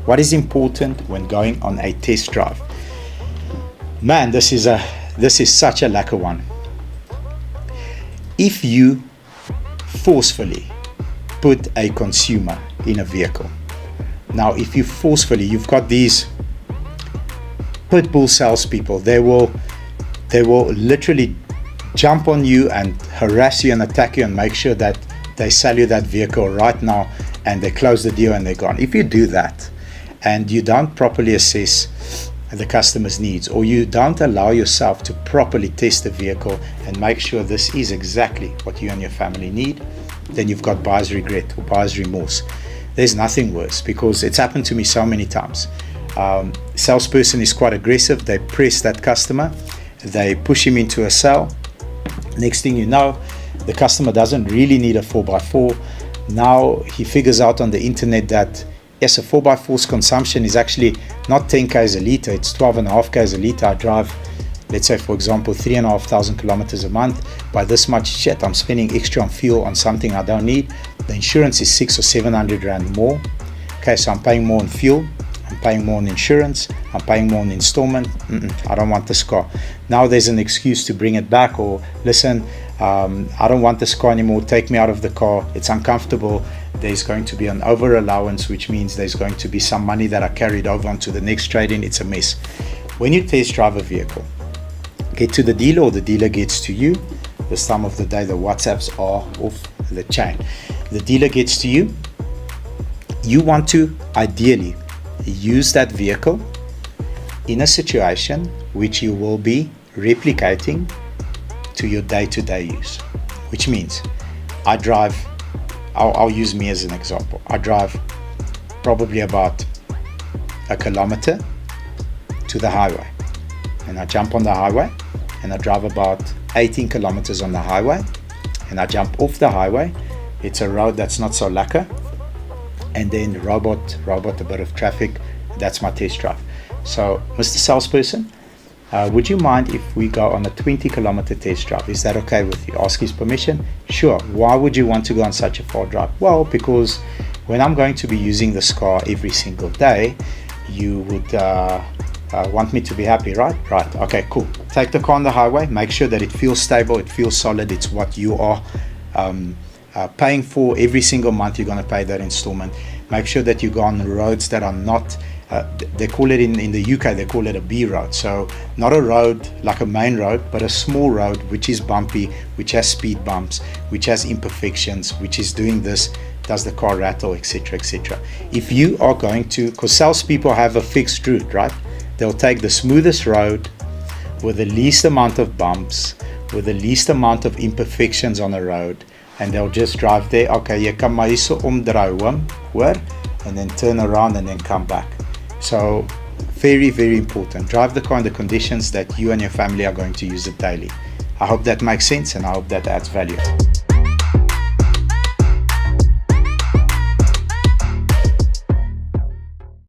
What is important when going on a test drive? Man, this is such a lacquer one. If you forcefully put a consumer in a vehicle, now if you forcefully, you've got these pitbull salespeople, they will literally jump on you and harass you and attack you and make sure that they sell you that vehicle right now, and they close the deal and they're gone. If you do that and you don't properly assess the customer's needs, or you don't allow yourself to properly test the vehicle and make sure this is exactly what you and your family need, then you've got buyer's regret or buyer's remorse. There's nothing worse, because it's happened to me so many times. Salesperson is quite aggressive. They press that customer, they push him into a sale. Next thing you know, the customer doesn't really need a 4x4. Now he figures out on the internet that yes, a 4x4's consumption is actually not 10 k's a litre, it's 12.5 k's a litre. I drive, let's say for example, 3,500 kilometers a month. By this much shit, I'm spending extra on fuel on something I don't need. The insurance is 600 or 700 rand more. Okay, so I'm paying more on fuel, I'm paying more on insurance, I'm paying more on installment. I don't want this car. Now there's an excuse to bring it back, or listen, I don't want this car anymore, take me out of the car, it's uncomfortable. There's going to be an over allowance, which means there's going to be some money that are carried over onto the next trade-in. It's a mess. When you test drive a vehicle, get to the dealer or the dealer gets to you. This time of the day the WhatsApps are off the chain. The dealer gets to you. You want to ideally use that vehicle in a situation which you will be replicating to your day-to-day use, which means I'll use me as an example. I drive probably about 1 kilometer to the highway, and I jump on the highway and I drive about 18 kilometers on the highway, and I jump off the highway. It's a road that's not so lacquer, and then robot a bit of traffic. That's my test drive. So Mr. Salesperson, would you mind if we go on a 20 kilometer test drive? Is that okay with you? Ask his permission. Sure. Why would you want to go on such a far drive? Well, because when I'm going to be using this car every single day, you would want me to be happy, right? Right. Okay, cool. Take the car on the highway, make sure that it feels stable, it feels solid, it's what you are paying for every single month. You're going to pay that installment. Make sure that you go on roads that are not they call it in the UK, they call it a B road. So not a road like a main road, but a small road which is bumpy, which has speed bumps, which has imperfections, which is doing this, does the car rattle, etc., etc. If you are going to, because salespeople have a fixed route, right? They'll take the smoothest road with the least amount of bumps, with the least amount of imperfections on the road, and they'll just drive there. Okay, jy kan maar hierso omdraai, hoor, and then turn around and then come back. So very, very important. Drive the car in the conditions that you and your family are going to use it daily. I hope that makes sense, and I hope that adds value.